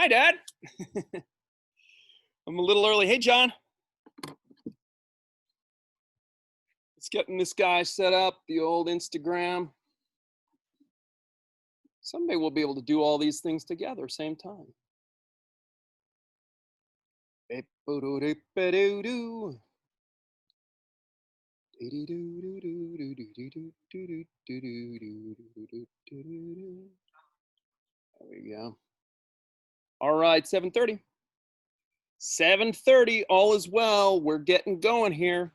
Hi, Dad. I'm a little early. Hey, John. Let's getting this guy set up, the old Instagram. Someday we'll be able to do all these things together, same time. There we go. All right, 7:30. 7:30, all is well. We're getting going here.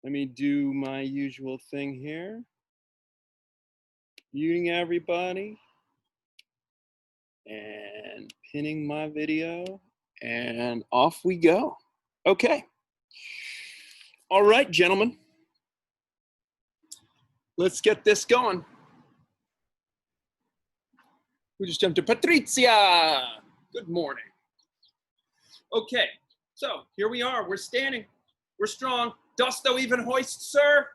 Let me do my usual thing here. Muting everybody. And pinning my video. And off we go. Okay. All right, gentlemen. Let's get this going. We just jumped to Patrizia. Good morning. Okay, so here we are. We're standing. We're strong. Dost thou even hoist, sir?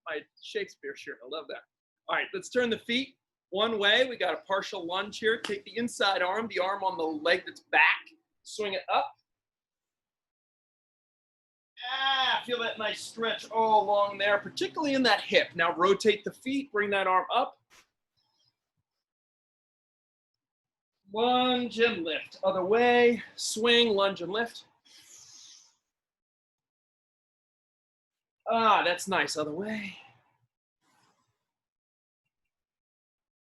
My Shakespeare shirt. I love that. All right, let's turn the feet one way. We got a partial lunge here. Take the inside arm, the arm on the leg that's back. Swing it up. Feel that nice stretch all along there, particularly in that hip. Now rotate the feet. Bring that arm up. Lunge and lift. Other way. Swing, lunge, and lift. That's nice. Other way.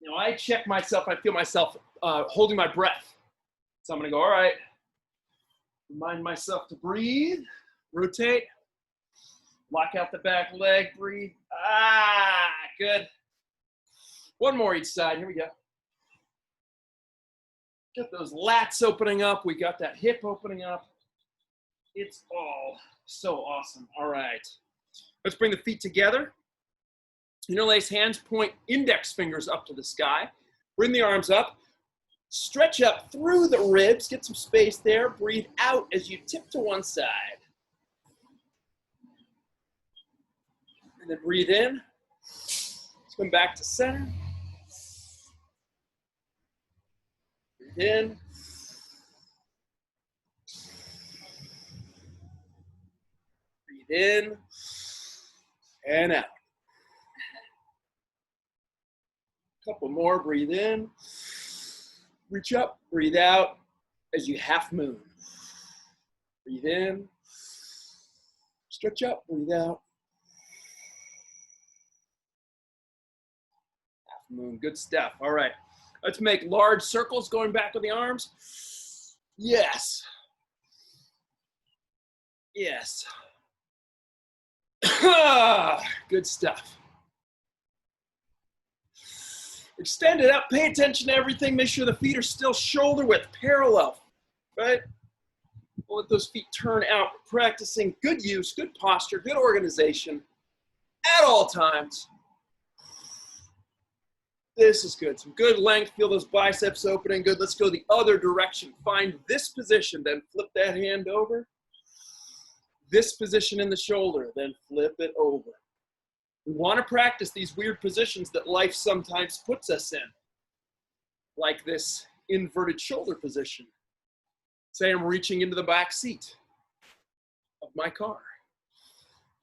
Now I check myself. I feel myself holding my breath. So I'm going to go, all right. Remind myself to breathe. Rotate. Lock out the back leg. Breathe. Good. One more each side. Here we go. Get those lats opening up. We got that hip opening up. It's all so awesome. All right. Let's bring the feet together. Interlace hands, point index fingers up to the sky. Bring the arms up. Stretch up through the ribs. Get some space there. Breathe out as you tip to one side. And then breathe in. Let's come back to center. Breathe in. Breathe in. And out. Couple more. Breathe in. Reach up. Breathe out as you half moon. Breathe in. Stretch up. Breathe out. Half moon. Good stuff. All right. Let's make large circles going back with the arms. Yes. Yes. Good stuff. Extend it up. Pay attention to everything. Make sure the feet are still shoulder width, parallel, right? We'll let those feet turn out. Practicing good use, good posture, good organization at all times. This is good. Some good length. Feel those biceps opening. Good. Let's go the other direction. Find this position, then flip that hand over. This position in the shoulder, then flip it over. We want to practice these weird positions that life sometimes puts us in, like this inverted shoulder position. Say I'm reaching into the back seat of my car.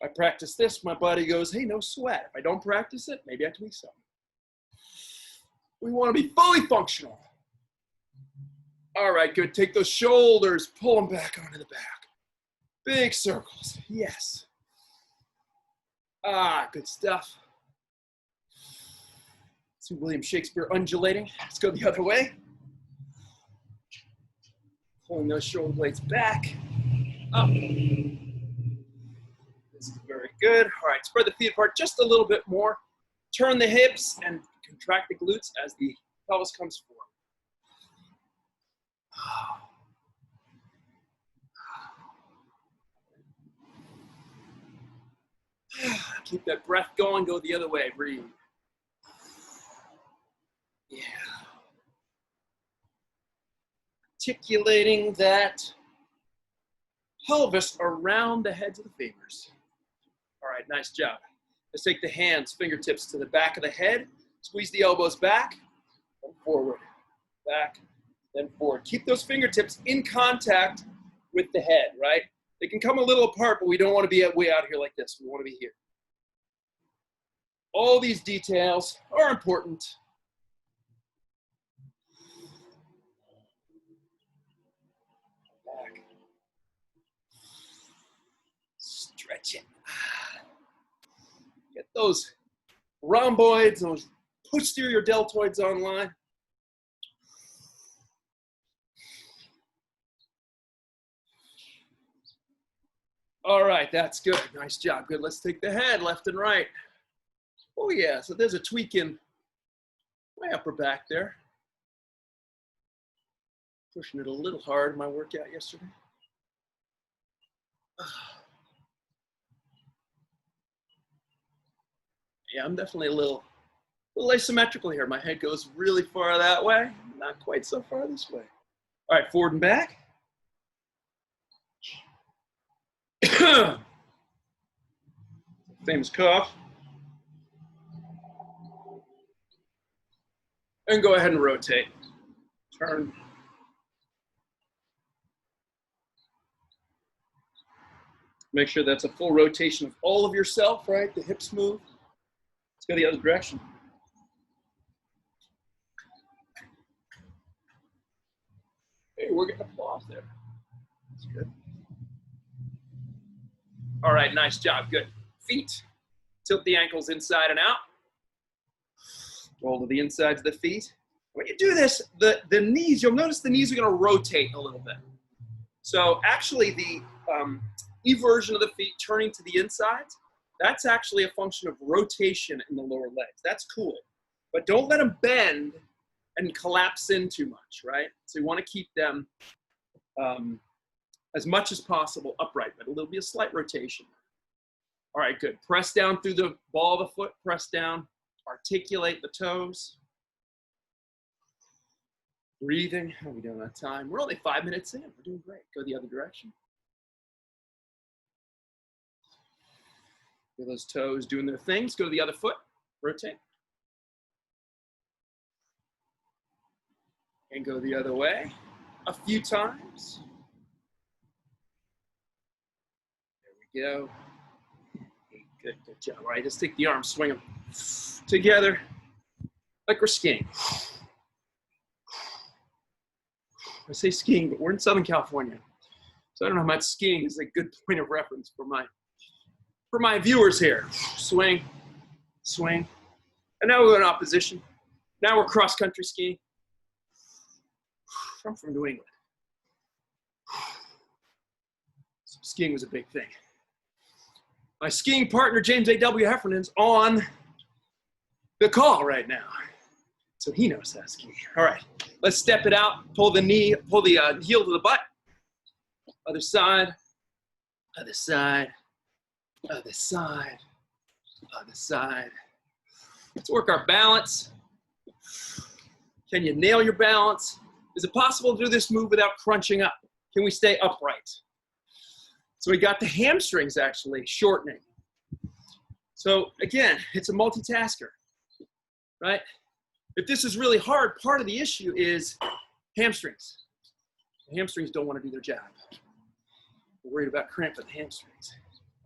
If I practice this, my body goes, hey, no sweat. If I don't practice it, maybe I tweak something. We want to be fully functional. All right, good. Take those shoulders, pull them back onto the back. Big circles, yes. Good stuff. See William Shakespeare undulating. Let's go the other way. Pulling those shoulder blades back, up. This is very good. All right, spread the feet apart just a little bit more. Turn the hips and contract the glutes as the pelvis comes forward. Keep that breath going. Go the other way. Breathe. Yeah. Articulating that pelvis around the heads of the fingers. All right, nice job. Let's take the hands, fingertips to the back of the head. Squeeze the elbows back. Forward. Back. then forward. Keep those fingertips in contact with the head, right? They can come a little apart, but we don't want to be way out here like this. We want to be here. All these details are important. Back. Stretch it. Get those rhomboids, those posterior deltoids online. All right, that's good. Nice job. Good. Let's take the head left and right. Oh, yeah. So there's a tweak in my upper back there. Pushing it a little hard in my workout yesterday. Yeah, I'm definitely a little asymmetrical here. My head goes really far that way, not quite so far this way. All right, forward and back. Famous cough. And go ahead and rotate. Turn. Make sure that's a full rotation of all of yourself, right? The hips move. Let's go the other direction. Hey, we're getting applause there. That's good. All right, nice job, good. Feet, tilt the ankles inside and out. Roll to the insides of the feet. When you do this, the knees, you'll notice the knees are gonna rotate a little bit. So actually the eversion of the feet turning to the insides, that's actually a function of rotation in the lower legs. That's cool. But don't let them bend and collapse in too much, right? So you want to keep them as much as possible upright, but there'll be a slight rotation. All right, good. Press down through the ball of the foot, press down, articulate the toes. Breathing, how are we doing on time? We're only 5 minutes in, we're doing great. Go the other direction. Feel those toes doing their things. Go to the other foot, rotate. And go the other way a few times. There we go. Good, good job. All right, let's take the arms, swing them together like we're skiing. I say skiing, but we're in Southern California. So I don't know how much skiing is a good point of reference for my viewers here. Swing, swing. And now we're in opposition. Now we're cross-country skiing. I'm from New England. So skiing was a big thing. My skiing partner, James A.W. Heffernan's on the call right now. So he knows how to ski. All right, let's step it out. Pull the knee, pull the heel to the butt. Other side, other side, other side, other side. Let's work our balance. Can you nail your balance? Is it possible to do this move without crunching up? Can we stay upright? So we got the hamstrings actually shortening. So again, it's a multitasker, right? If this is really hard, part of the issue is hamstrings. The hamstrings don't want to do their job. We're worried about cramping the hamstrings.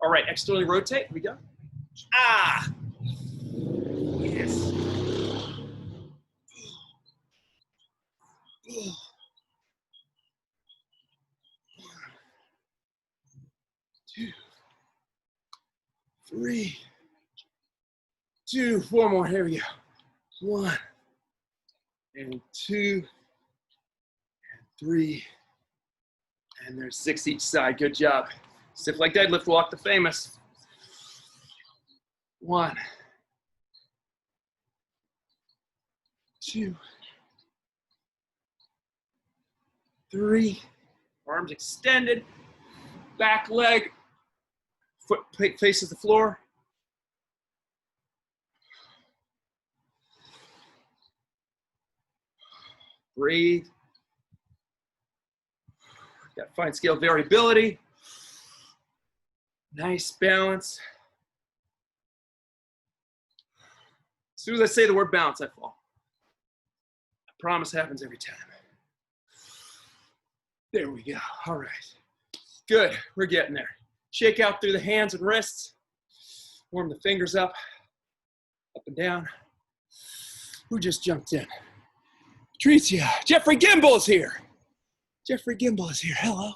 All right, externally rotate, here we go. Ah, yes. 2, 3, 2, 4 more, here we go. 1, and 2, and 3, and there's 6 each side, good job. Stiff leg deadlift, walk the famous. 1, 2, 3, arms extended, back leg, foot faces the floor. Breathe. Got fine scale variability. Nice balance. As soon as I say the word balance, I fall. I promise it happens every time. There we go. All right. Good. We're getting there. Shake out through the hands and wrists. Warm the fingers up and down. Who just jumped in? Patricia. Jeffrey Gimbel is here. Jeffrey Gimbel is here. Hello.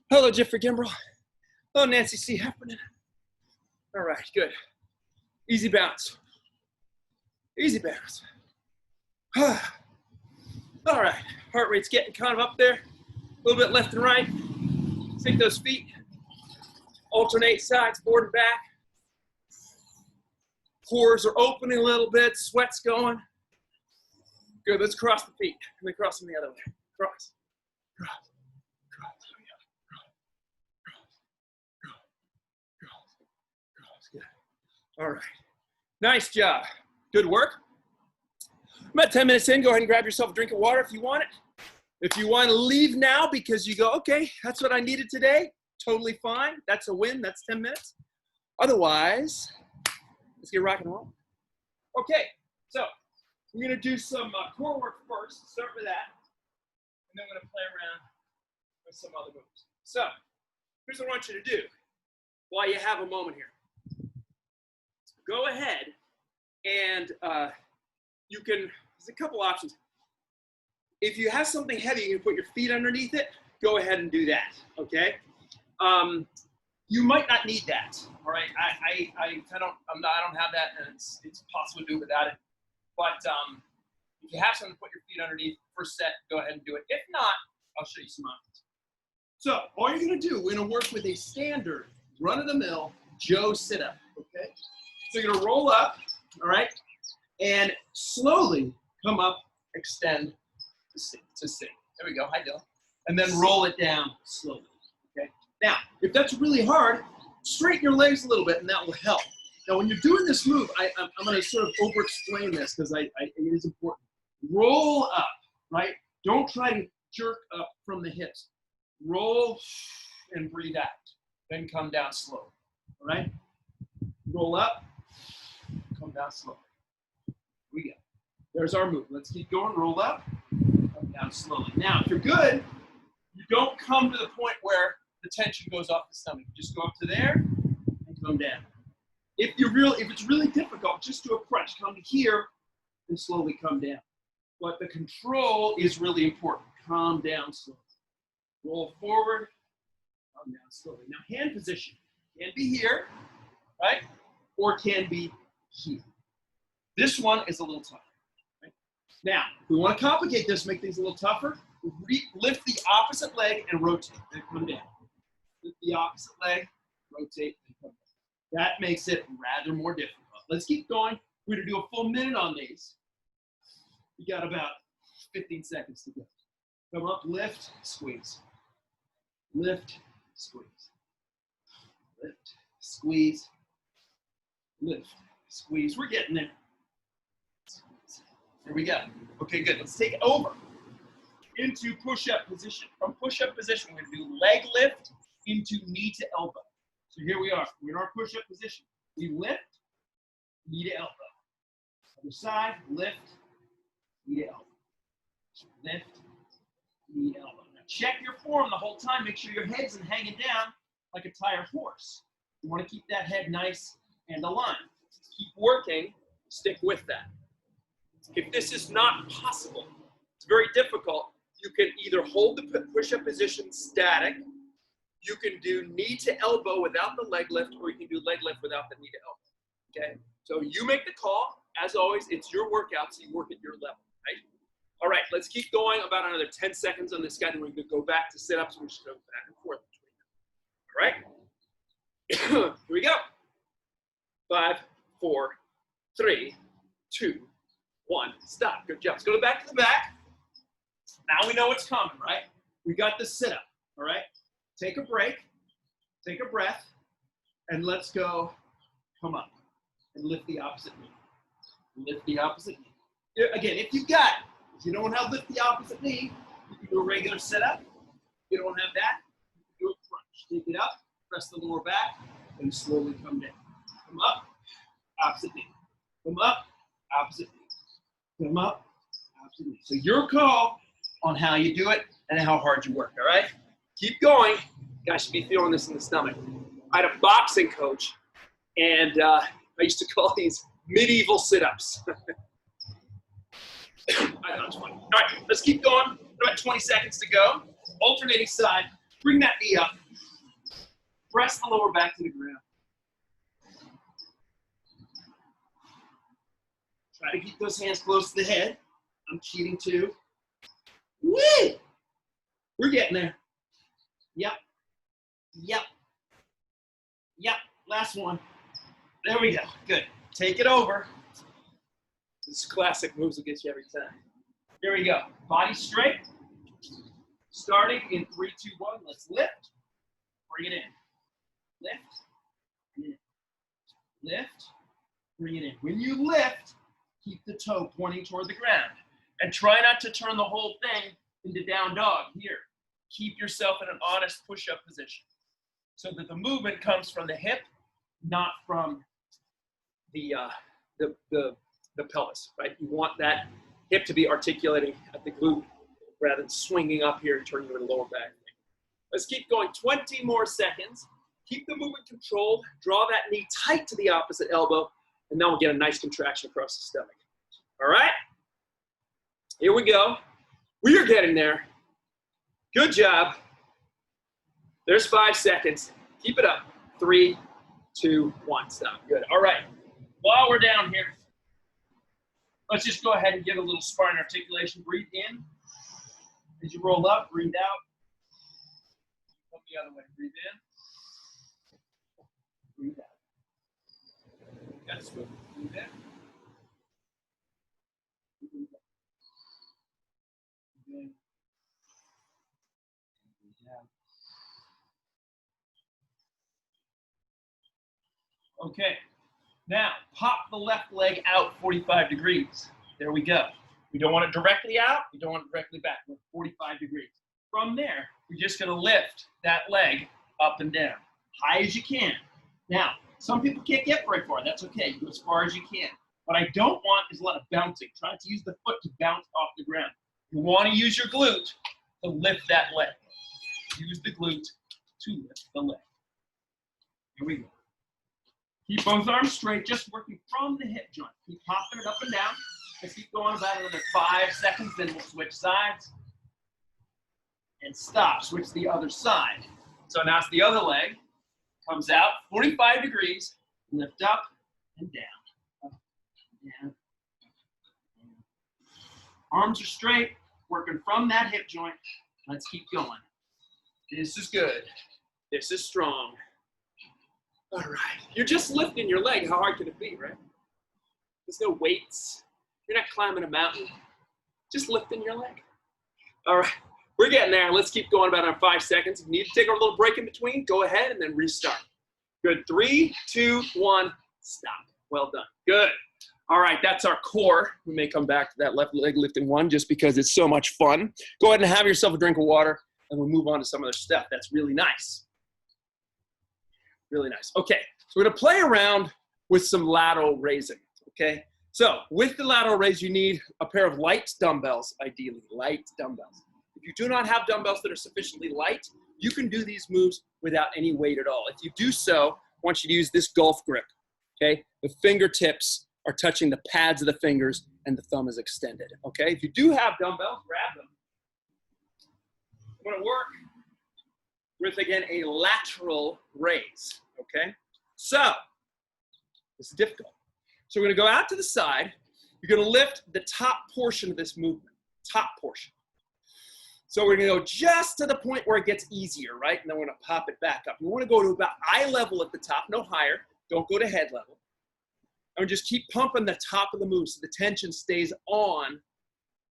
Hello, Jeffrey Gimbel. Hello, Nancy C. Heffernan. All right, good. Easy bounce. Easy bounce. All right, heart rate's getting kind of up there. A little bit left and right. Take those feet. Alternate sides, forward and back. Pores are opening a little bit. Sweat's going. Good, let's cross the feet. And then cross them the other way. Cross, cross, cross, cross. Good. All right. Nice job. Good work. About 10 minutes in, go ahead and grab yourself a drink of water if you want it. If you want to leave now because you go, okay, that's what I needed today, totally fine. That's a win. That's 10 minutes. Otherwise, let's get rock and roll. Okay, so we're going to do some core work first. Start with that. And then we're going to play around with some other moves. So here's what I want you to do while you have a moment here. Go ahead and you can, there's a couple options. If you have something heavy, you can put your feet underneath it, go ahead and do that, okay? You might not need that, all right? I don't have that, and it's possible to do without it. But if you have something to put your feet underneath, first set, go ahead and do it. If not, I'll show you some options. So all you're gonna do, we're gonna work with a standard run-of-the-mill Joe sit-up, okay? So you're gonna roll up, all right? And slowly come up, extend to sit. There we go, hi Dylan. And then roll it down slowly, okay? Now, if that's really hard, straighten your legs a little bit and that will help. Now, when you're doing this move, I'm gonna sort of over-explain this because it is important. Roll up, right? Don't try to jerk up from the hips. Roll and breathe out. Then come down slowly, all right? Roll up, come down slowly. Here we go. There's our move. Let's keep going. Roll up, come down slowly. Now, if you're good, you don't come to the point where the tension goes off the stomach. You just go up to there and come down. If it's really difficult, just do a crunch. Come to here and slowly come down. But the control is really important. Calm down slowly. Roll forward, come down slowly. Now, hand position can be here, right? Or can be here. This one is a little tougher. Right? Now, if we want to complicate this, make things a little tougher, lift the opposite leg and rotate, then come down. Lift the opposite leg, rotate, and come down. That makes it rather more difficult. Let's keep going. We're going to do a full minute on these. We got about 15 seconds to go. Come up, lift, squeeze. Lift, squeeze. Lift, squeeze. Lift, squeeze. We're getting there. Squeeze. Here we go. Okay, good. Let's take it over into push-up position. From push-up position, we're going to do leg lift into knee to elbow. So here we are. We're in our push-up position. We lift, knee to elbow. Other side, lift, knee to elbow. Lift, knee to elbow. Now check your form the whole time. Make sure your head isn't hanging down like a tired horse. You want to keep that head nice and aligned. Keep working. Stick with that. If this is not possible, it's very difficult. You can either hold the push-up position static. You can do knee to elbow without the leg lift, or you can do leg lift without the knee to elbow, okay? So you make the call. As always, it's your workout, so you work at your level, right? All right, let's keep going about another 10 seconds on this guy, then we're gonna go back to sit-ups, and we should go back and forth between them, all right? Here we go. 5, 4, 3, 2, 1, stop, good job. Let's go back to the back. Now we know what's coming, right? We got the sit-up, all right? Take a break, take a breath, and let's go, come up, and lift the opposite knee. Lift the opposite knee. Again, if you got it, if you don't have lift the opposite knee, you can do a regular sit-up. If you don't have that, you can do a crunch. Take it up, press the lower back, and slowly come down. Come up, opposite knee. Come up, opposite knee. Come up, opposite knee. So your call, on how you do it and how hard you work, all right? Keep going. You guys should be feeling this in the stomach. I had a boxing coach, and I used to call these medieval sit-ups. I thought it was funny. All right, let's keep going. About 20 seconds to go. Alternating side. Bring that knee up. Press the lower back to the ground. Try to keep those hands close to the head. I'm cheating too. Woo! We're getting there. Yep. Yep. Yep. Last one. There we go. Good. Take it over. This classic moves will get you every time. Here we go. Body straight. Starting in 3, 2, 1. Let's lift. Bring it in. Lift. Bring it in. Lift. Bring it in. When you lift, keep the toe pointing toward the ground. And try not to turn the whole thing into down dog. Here. Keep yourself in an honest push-up position so that the movement comes from the hip, not from the pelvis, right? You want that hip to be articulating at the glute rather than swinging up here and turning to the lower back. Let's keep going. 20 more seconds. Keep the movement controlled. Draw that knee tight to the opposite elbow, and then we'll get a nice contraction across the stomach. All right? Here we go. We are getting there. Good job. There's 5 seconds. Keep it up. 3, 2, 1. Stop. Good. All right. While we're down here, let's just go ahead and get a little spine articulation. Breathe in. As you roll up, breathe out. Come the other way. Breathe in. Breathe out. Got to swim. Breathe in. Breathe out. Breathe in. Breathe out. Okay. Now, pop the left leg out 45 degrees. There we go. We don't want it directly out. We don't want it directly back. We're 45 degrees. From there, we're just going to lift that leg up and down, high as you can. Now, some people can't get very far. That's okay. Go as far as you can. What I don't want is a lot of bouncing. Try to use the foot to bounce off the ground. You want to use your glute to lift that leg. Use the glute to lift the leg. Here we go. Keep both arms straight, just working from the hip joint. Keep popping it up and down. Let's keep going about another 5 seconds, then we'll switch sides. And stop, switch to the other side. So now it's the other leg. Comes out, 45 degrees, lift up and down. Up, down, down. Arms are straight, working from that hip joint. Let's keep going. This is good. This is strong. All right, you're just lifting your leg. How hard can it be, right? There's no weights. You're not climbing a mountain. Just lifting your leg. All right, we're getting there. Let's keep going about 5 seconds. If you need to take a little break in between, go ahead and then restart. Good, 3, 2, 1, stop. Well done, good. All right, that's our core. We may come back to that left leg lifting one just because it's so much fun. Go ahead and have yourself a drink of water and we'll move on to some other stuff. That's really nice. Really nice. Okay, so we're gonna play around with some lateral raising, okay? So with the lateral raise, you need a pair of light dumbbells, ideally, light dumbbells. If you do not have dumbbells that are sufficiently light, you can do these moves without any weight at all. If you do so, I want you to use this golf grip, okay? The fingertips are touching the pads of the fingers and the thumb is extended, okay? If you do have dumbbells, grab them. I'm gonna work with, again, a lateral raise, okay? So, this is difficult. So we're gonna go out to the side. You're gonna lift the top portion of this movement, top portion. So we're gonna go just to the point where it gets easier, right? And then we're gonna pop it back up. You wanna go to about eye level at the top, no higher. Don't go to head level. And just keep pumping the top of the move so the tension stays on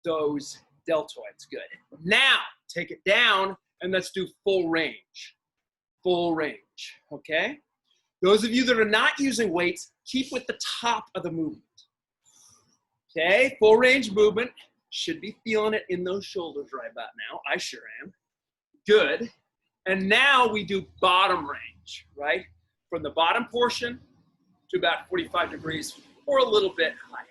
those deltoids, good. Now, take it down and let's do full range, okay? Those of you that are not using weights, keep with the top of the movement, okay? Full range movement, should be feeling it in those shoulders right about now. I sure am. Good. And now we do bottom range, right? From the bottom portion to about 45 degrees or a little bit higher.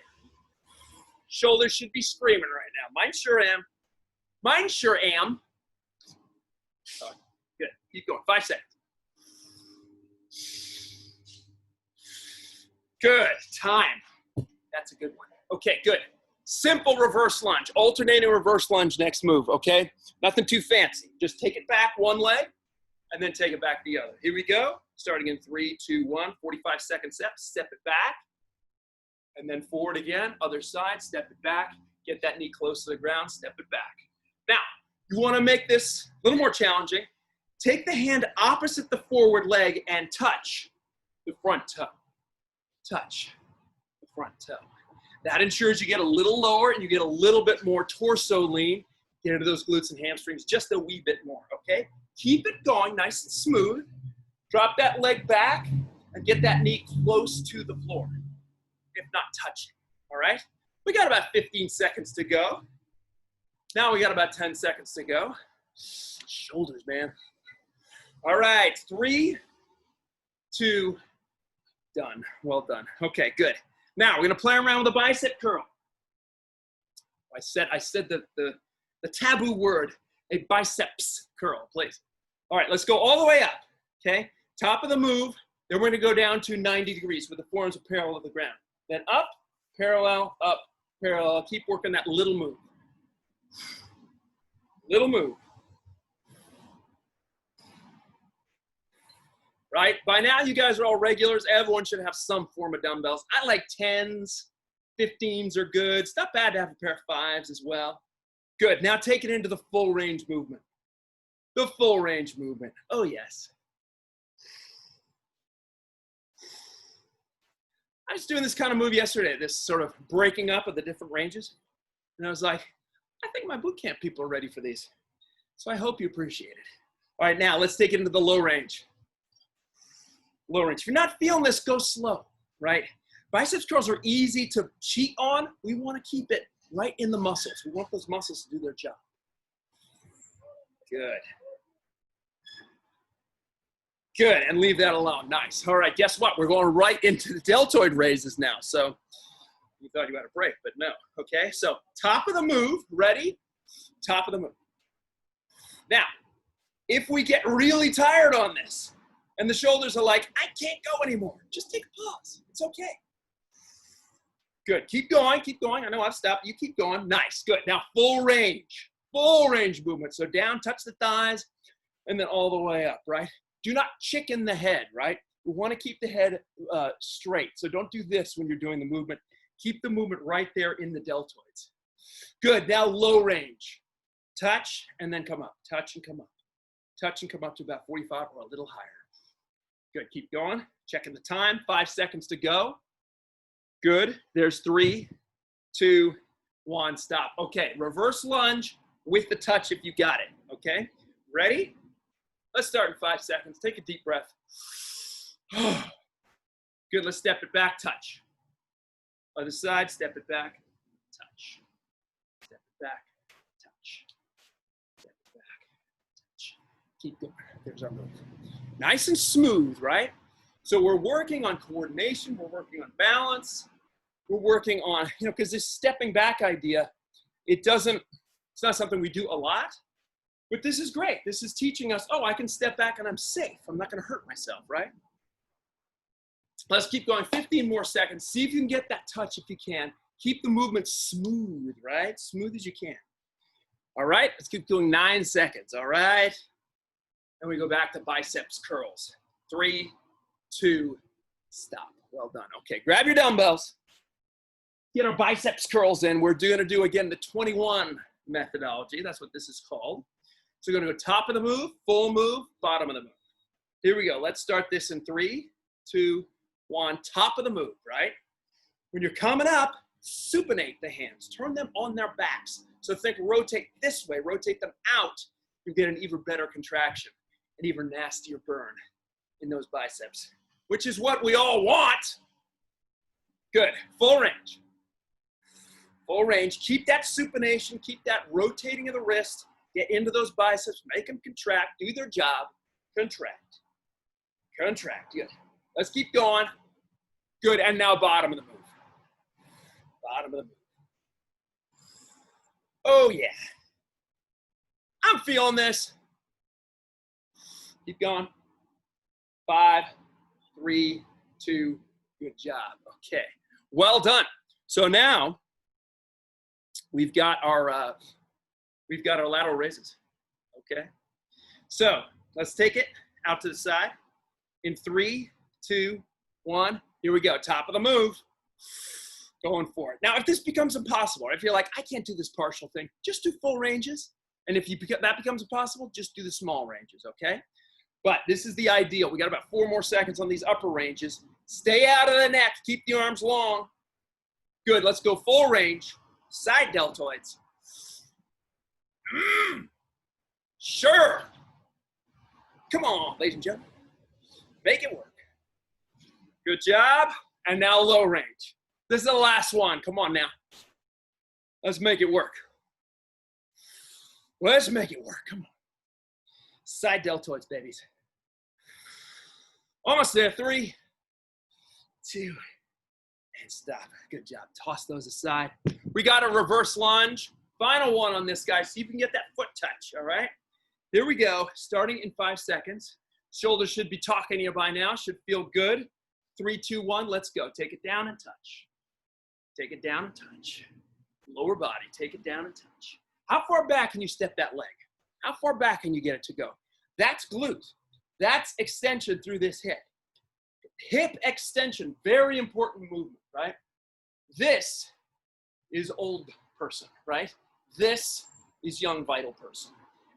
Shoulders should be screaming right now. Mine sure am. Mine sure am. Oh, good. Keep going. 5 seconds. Good. Time. That's a good one. Okay, good. Simple reverse lunge. Alternating reverse lunge next move, okay? Nothing too fancy. Just take it back one leg and then take it back the other. Here we go. Starting in 3, 2, 1. 45-second step. Step it back. And then forward again. Other side. Step it back. Get that knee close to the ground. Step it back. Now, you want to make this a little more challenging. Take the hand opposite the forward leg and touch the front toe. Touch the front toe. That ensures you get a little lower and you get a little bit more torso lean. Get into those glutes and hamstrings just a wee bit more, okay? Keep it going nice and smooth. Drop that leg back and get that knee close to the floor, if not touching, all right? We got about 15 seconds to go. Now we got about 10 seconds to go. Shoulders, man. All right, 3, 2, done. Well done. Okay, good. Now we're gonna play around with a bicep curl. I said the taboo word, a biceps curl, please. All right, let's go all the way up, okay? Top of the move, then we're gonna go down to 90 degrees with the forearms are parallel to the ground. Then up, parallel, keep working that little move. Little move. Right? By now, you guys are all regulars. Everyone should have some form of dumbbells. I like 10s, 15s are good. It's not bad to have a pair of 5s as well. Good. Now take it into the full range movement. The full range movement. Oh, yes. I was doing this kind of move yesterday, this sort of breaking up of the different ranges. And I was like, I think my boot camp people are ready for these. So I hope you appreciate it. All right, now let's take it into the low range. Low range. If you're not feeling this, go slow, right? Biceps curls are easy to cheat on. We want to keep it right in the muscles. We want those muscles to do their job. Good. Good, and leave that alone. Nice. All right, guess what? We're going right into the deltoid raises now. So you thought you had a break, but no. Okay, so top of the move. Ready? Top of the move. Now, if we get really tired on this, and the shoulders are like, I can't go anymore, just take a pause. It's okay. Good. Keep going. Keep going. I know I've stopped. You keep going. Nice. Good. Now full range. Full range movement. So down, touch the thighs, and then all the way up, right? Do not chicken the head, right? We want to keep the head straight. So don't do this when you're doing the movement. Keep the movement right there in the deltoids. Good. Now low range. Touch and then come up. Touch and come up. Touch and come up to about 45 or a little higher. Good, keep going. Checking the time, 5 seconds to go. Good, there's 3, 2, 1, stop. Okay, reverse lunge with the touch if you got it, okay? Ready? Let's start in 5 seconds. Take a deep breath. Good, let's step it back, touch. Other side, step it back, touch. Step it back, touch. Step it back, touch. Keep going, there's our move. Nice and smooth, right? So we're working on coordination, we're working on balance, we're working on, because this stepping back idea, it's not something we do a lot, but this is great. This is teaching us, oh, I can step back and I'm safe. I'm not gonna hurt myself, right? Let's keep going, 15 more seconds. See if you can get that touch if you can. Keep the movement smooth, right? Smooth as you can. All right, let's keep doing 9 seconds, all right? And we go back to biceps curls. 3, 2, stop. Well done. Okay, grab your dumbbells. Get our biceps curls in. We're going to do, again, the 21 methodology. That's what this is called. So we're going to go top of the move, full move, bottom of the move. Here we go. Let's start this in 3, 2, 1. Top of the move, right? When you're coming up, supinate the hands. Turn them on their backs. So think rotate this way. Rotate them out. You get an even better contraction. An even nastier burn in those biceps, which is what we all want. Good, full range. Full range, keep that supination, keep that rotating of the wrist, get into those biceps, make them contract, do their job, contract. Contract, good. Let's keep going. Good, and now bottom of the move. Bottom of the move. Oh yeah. I'm feeling this. Keep going. 5, 3, 2, good job. Okay, well done. So now we've got our lateral raises. Okay, so let's take it out to the side in 3, 2, 1. Here we go. Top of the move. Going for it. Now, if this becomes impossible, if you're like, I can't do this partial thing, just do full ranges. And if that becomes impossible, just do the small ranges, okay? But this is the ideal. We got about 4 more seconds on these upper ranges. Stay out of the neck. Keep the arms long. Good. Let's go full range. Side deltoids. Sure. Come on, ladies and gentlemen. Make it work. Good job. And now low range. This is the last one. Come on now. Let's make it work. Let's make it work. Come on. Side deltoids, babies. Almost there. 3, 2, and stop. Good job. Toss those aside. We got a reverse lunge. Final one on this, guy. See if you can get that foot touch, all right? Here we go. Starting in 5 seconds. Shoulders should be talking to you by now. Should feel good. 3, 2, 1. Let's go. Take it down and touch. Take it down and touch. Lower body. Take it down and touch. How far back can you step that leg? How far back can you get it to go? That's glute. That's extension through this hip. Hip extension, very important movement, right? This is old person, right? This is young vital person.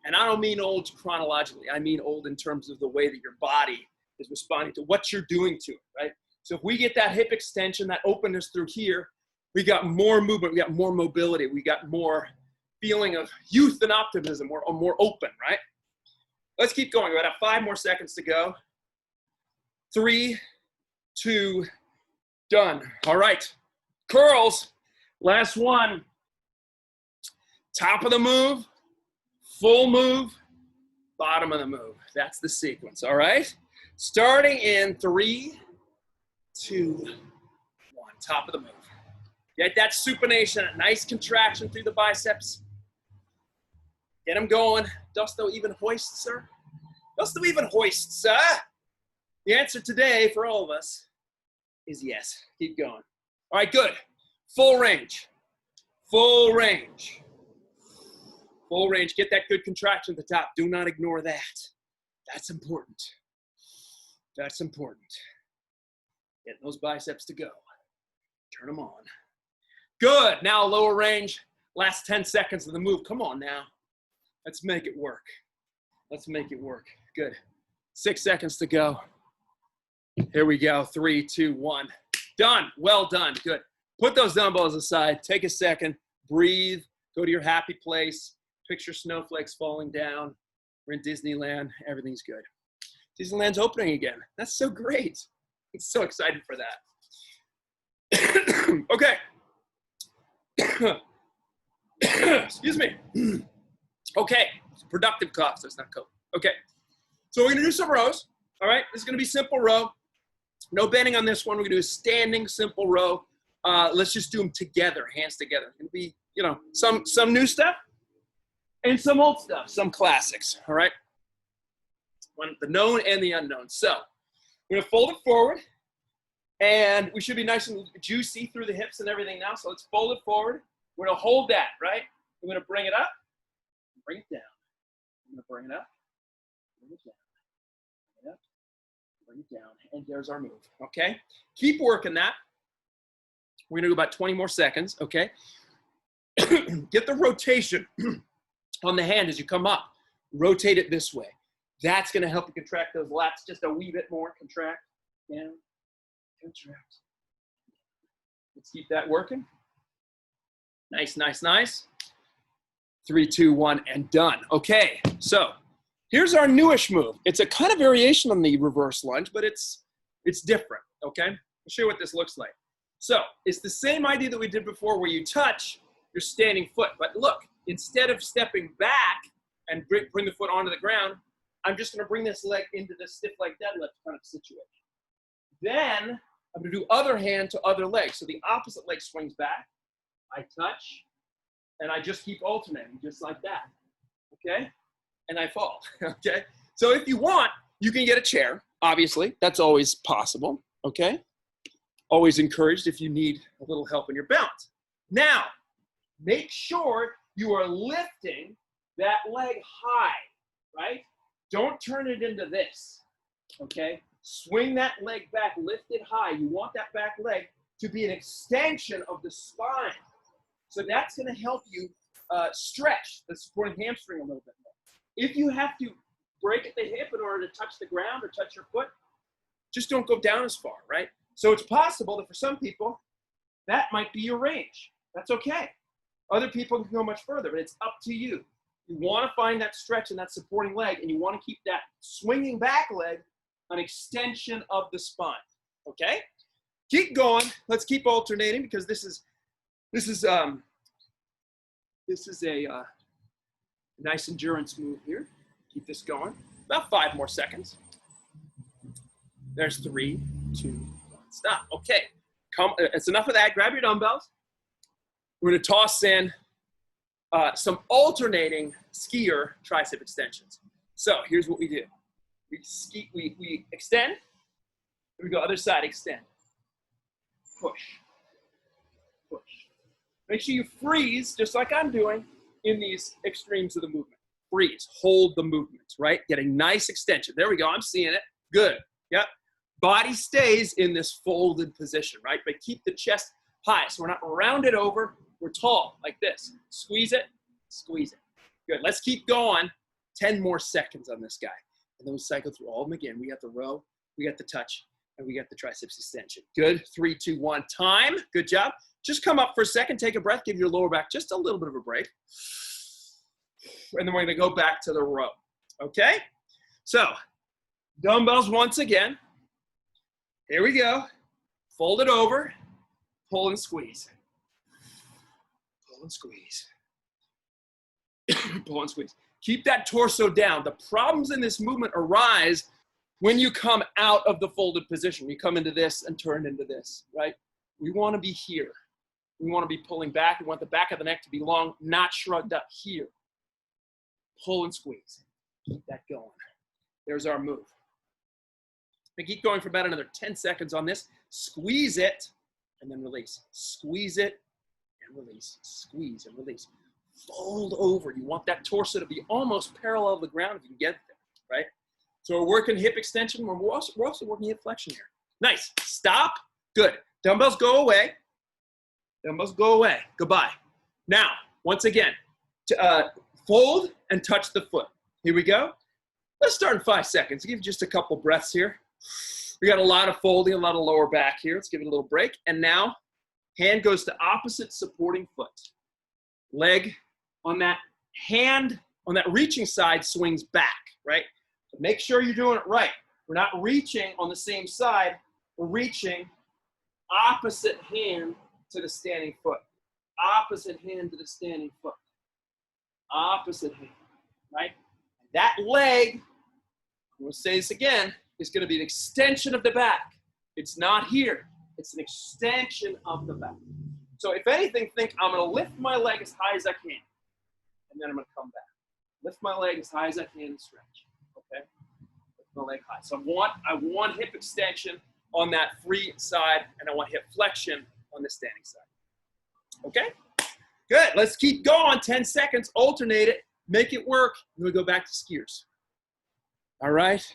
And I don't mean old chronologically. I mean old in terms of the way that your body is responding to what you're doing to it, right? So if we get that hip extension, that openness through here, we got more movement, we got more mobility, we got more feeling of youth and optimism. We're more open, right? Let's keep going. We got 5 more seconds to go. 3, 2, done. All right, curls, last one. Top of the move, full move, bottom of the move. That's the sequence, all right? Starting in 3, 2, 1, top of the move. Get that supination, a nice contraction through the biceps. Get them going. Dost thou even hoist, sir? Dost thou even hoist, sir? The answer today for all of us is yes. Keep going. All right, good. Full range. Full range. Full range. Get that good contraction at the top. Do not ignore that. That's important. That's important. Getting those biceps to go. Turn them on. Good. Now lower range. Last 10 seconds of the move. Come on now. Let's make it work. Let's make it work. Good. 6 seconds to go. Here we go. 3, 2, 1. Done. Well done. Good. Put those dumbbells aside. Take a second. Breathe. Go to your happy place. Picture snowflakes falling down. We're in Disneyland. Everything's good. Disneyland's opening again. That's so great. I'm so excited for that. Okay. Excuse me. Okay. It's a productive cough, so it's not cold. Okay. So we're going to do some rows. All right. This is going to be simple row. No bending on this one. We're going to do a standing simple row. Let's just do them together, hands together. It's going to be, you know, some new stuff and some old stuff, some classics. All right. The known and the unknown. So we're going to fold it forward. And we should be nice and juicy through the hips and everything now. So let's fold it forward. We're going to hold that, right? We're going to bring it up, bring it down. I'm going to bring it up, bring it down, bring it up, bring it down. And there's our move, okay? Keep working that. We're going to do about 20 more seconds, okay? Get the rotation on the hand as you come up. Rotate it this way. That's going to help you contract those lats just a wee bit more. Contract, down. Contract. Let's keep that working. Nice, nice, nice. 3, 2, 1, and done. Okay, so here's our newish move. It's a kind of variation on the reverse lunge, but it's different, okay? I'll show you what this looks like. So it's the same idea that we did before where you touch your standing foot. But look, instead of stepping back and bring the foot onto the ground, I'm just going to bring this leg into this stiff leg deadlift kind of situation. Then I'm going to do other hand to other leg. So the opposite leg swings back. I touch, and I just keep alternating, just like that. Okay? and I fall, okay? So if you want, you can get a chair, obviously. That's always possible, okay? Always encouraged if you need a little help in your balance. Now, make sure you are lifting that leg high, right? Don't turn it into this, okay? Swing that leg back, lift it high. You want that back leg to be an extension of the spine. So that's gonna help you stretch the supporting hamstring a little bit more. If you have to break at the hip in order to touch the ground or touch your foot, just don't go down as far, right? So it's possible that for some people, that might be your range. That's okay. Other people can go much further, but it's up to you. You want to find that stretch in that supporting leg, and you want to keep that swinging back leg an extension of the spine, okay? Keep going. Let's keep alternating because this is a nice endurance move here. Keep this going. About 5 more seconds. There's 3, 2, 1. Stop. Okay. Come. It's enough of that. Grab your dumbbells. We're going to toss in some alternating skier tricep extensions. So here's what we do. We extend. We go other side, extend. Push. Push. Make sure you freeze, just like I'm doing, in these extremes of the movement. Freeze. Hold the movement, right? Get a nice extension. There we go. I'm seeing it. Good. Yep. Body stays in this folded position, right? But keep the chest high. So we're not rounded over. We're tall, like this. Squeeze it. Squeeze it. Good. Let's keep going. 10 more seconds on this guy. And then we cycle through all of them again. We got the row, we got the touch, and we got the triceps extension. Good. 3, 2, 1. Time. Good job. Just come up for a second. Take a breath. Give your lower back just a little bit of a break. And then we're going to go back to the row. Okay? So, dumbbells once again. Here we go. Fold it over. Pull and squeeze. Pull and squeeze. Pull and squeeze. Keep that torso down. The problems in this movement arise when you come out of the folded position. You come into this and turn into this, right? We want to be here. We want to be pulling back. We want the back of the neck to be long, not shrugged up here. Pull and squeeze. Keep that going. There's our move. And keep going for about another 10 seconds on this. Squeeze it and then release. Squeeze it and release. Squeeze and release. Fold over. You want that torso to be almost parallel to the ground if you can get there, right? So we're working hip extension. We're also working hip flexion here. Nice. Stop. Good. Dumbbells go away. Dumbbells go away. Goodbye. Now, once again, fold and touch the foot. Here we go. Let's start in 5 seconds. Give just a couple breaths here. We got a lot of folding, a lot of lower back here. Let's give it a little break. And now, hand goes to opposite supporting foot. Leg on that hand, on that reaching side, swings back, right? So make sure you're doing it right. We're not reaching on the same side. We're reaching opposite hand to the standing foot. Opposite hand to the standing foot. Opposite hand, right? That leg, I'm going to say this again, is going to be an extension of the back. It's not here. It's an extension of the back. So if anything, think I'm going to lift my leg as high as I can. And then I'm going to come back. Lift my leg as high as I can and stretch. Okay? Lift my leg high. So I want hip extension on that free side, and I want hip flexion on the standing side. Okay? Good. Let's keep going. 10 seconds. Alternate it. Make it work. And we go back to skiers. All right?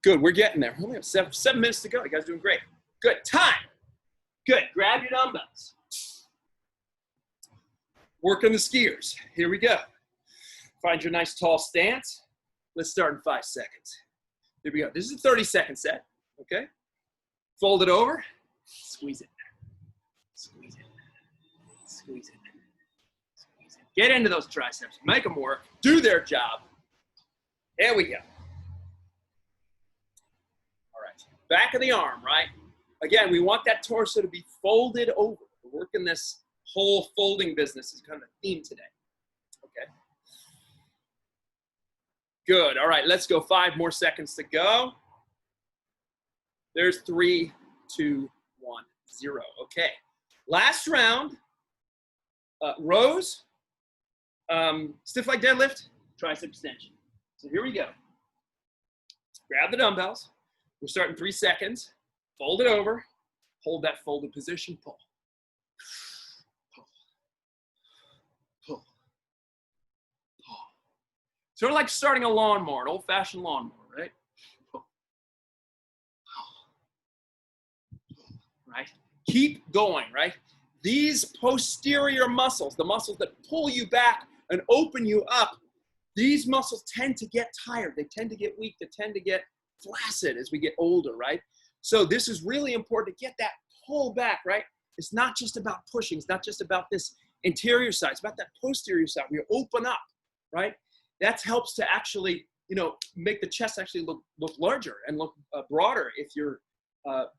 Good. We're getting there. We only have 7 minutes to go. You guys are doing great. Good. Time. Good. Grab your dumbbells. Work on the skiers. Here we go. Find your nice tall stance. Let's start in 5 seconds. Here we go. This is a 30-second set. Okay? Fold it over. Squeeze it. Squeeze it. Squeeze it. Squeeze it. Get into those triceps. Make them work. Do their job. There we go. All right. Back of the arm, right? Again, we want that torso to be folded over. We're working this whole folding business is kind of a theme today. Okay. Good. All right, let's go. 5 more seconds to go. There's 3, 2, 1, 0. Okay. Last round. Rows. Stiff leg deadlift. tricep extension. So here we go. Grab the dumbbells. We're starting 3 seconds. Fold it over. Hold that folded position. Pull. Pull. Pull. Pull. Sort of like starting a lawnmower, an old-fashioned lawnmower, right? Pull. Pull. Right? Keep going, right? These posterior muscles, the muscles that pull you back and open you up, these muscles tend to get tired. They tend to get weak. They tend to get flaccid as we get older, right? So this is really important to get that pull back, right? It's not just about pushing. It's not just about this interior side. It's about that posterior side where you open up, right? That helps to actually, you know, make the chest actually look larger and look broader if your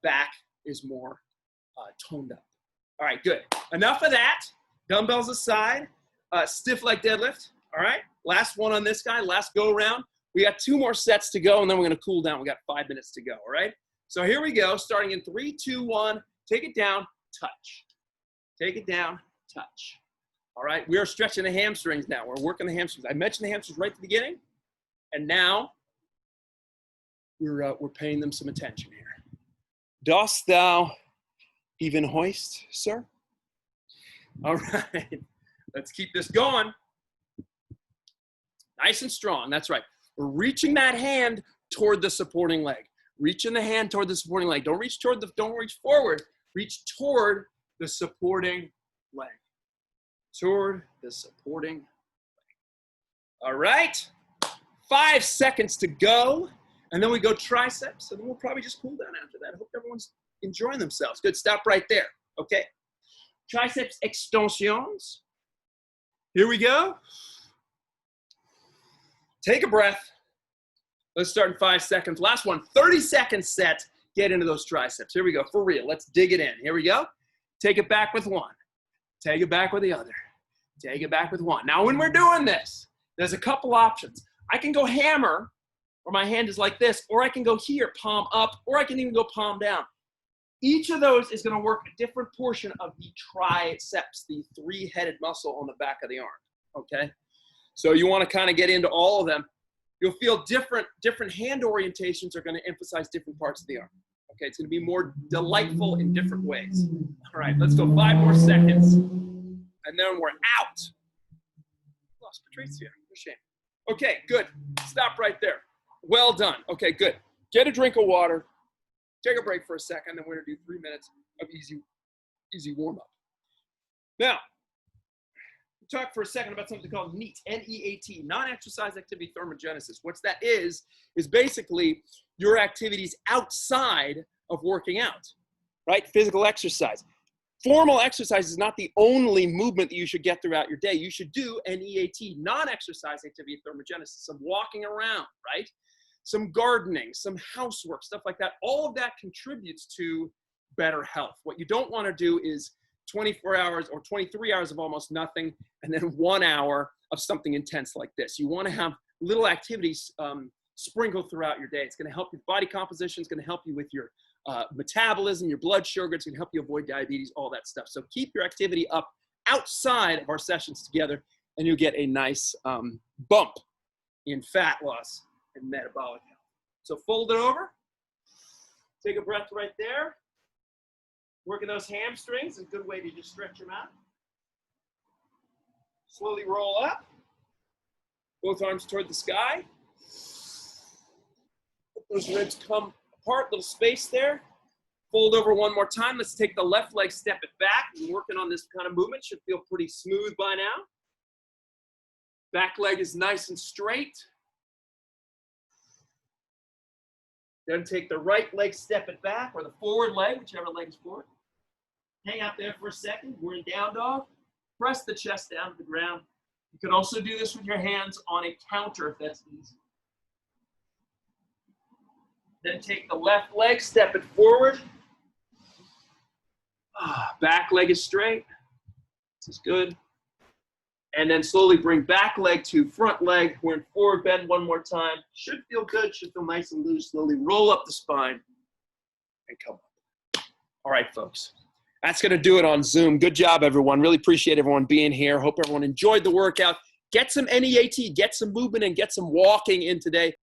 back is more toned up. All right, good. Enough of that. Dumbbells aside, stiff leg deadlift. All right, last one on this guy, last go around. We got 2 more sets to go, and then we're gonna cool down. We got 5 minutes to go, all right? So here we go, starting in 3, 2, 1. Take it down, touch. Take it down, touch. All right, we are stretching the hamstrings now. We're working the hamstrings. I mentioned the hamstrings right at the beginning, and now we're paying them some attention here. Dost thou even hoist, sir? All right, let's keep this going. Nice and strong, that's right. We're reaching that hand toward the supporting leg. Reaching the hand toward the supporting leg. Don't reach forward. Reach toward the supporting leg. Toward the supporting leg. All right, 5 seconds to go. And then we go triceps, and then we'll probably just cool down after that. I hope everyone's enjoying themselves. Good, stop right there, okay? Triceps extensions. Here we go. Take a breath. Let's start in 5 seconds. Last one, 30-second set. Get into those triceps. Here we go, for real. Let's dig it in. Here we go. Take it back with one. Take it back with the other. Take it back with one. Now, when we're doing this, there's a couple options. I can go hammer, or my hand is like this, or I can go here, palm up, or I can even go palm down. Each of those is going to work a different portion of the triceps, the 3-headed muscle on the back of the arm, okay? So you want to kind of get into all of them. You'll feel different hand orientations are going to emphasize different parts of the arm. Okay, it's going to be more delightful in different ways. All right, let's go 5 more seconds, and then we're out. Lost Patricia, for shame. Okay, good. Stop right there. Well done. Okay, good. Get a drink of water. Take a break for a second, then we're going to do 3 minutes of easy warm-up. Now, talk for a second about something called NEAT, N-E-A-T, non-exercise activity thermogenesis. What that is basically your activities outside of working out, right? Physical exercise. Formal exercise is not the only movement that you should get throughout your day. You should do NEAT, non-exercise activity thermogenesis, some walking around, right? Some gardening, some housework, stuff like that. All of that contributes to better health. What you don't want to do is 24 hours or 23 hours of almost nothing, and then 1 hour of something intense like this. You want to have little activities sprinkled throughout your day. It's going to help your body composition. It's going to help you with your metabolism, your blood sugar. It's going to help you avoid diabetes, all that stuff. So keep your activity up outside of our sessions together, and you'll get a nice bump in fat loss and metabolic health. So fold it over. Take a breath right there. Working those hamstrings, a good way to just stretch them out. Slowly roll up. Both arms toward the sky. Let those ribs come apart, little space there. Fold over one more time. Let's take the left leg, step it back. We're working on this kind of movement. Should feel pretty smooth by now. Back leg is nice and straight. Then take the right leg, step it back, or the forward leg, whichever leg is forward. Hang out there for a second. We're in down dog. Press the chest down to the ground. You can also do this with your hands on a counter if that's easy. Then take the left leg, step it forward. Back leg is straight. This is good. And then slowly bring back leg to front leg. We're in forward bend one more time. Should feel good, should feel nice and loose. Slowly roll up the spine and come up. All right, folks. That's going to do it on Zoom. Good job, everyone. Really appreciate everyone being here. Hope everyone enjoyed the workout. Get some NEAT, get some movement, and get some walking in today.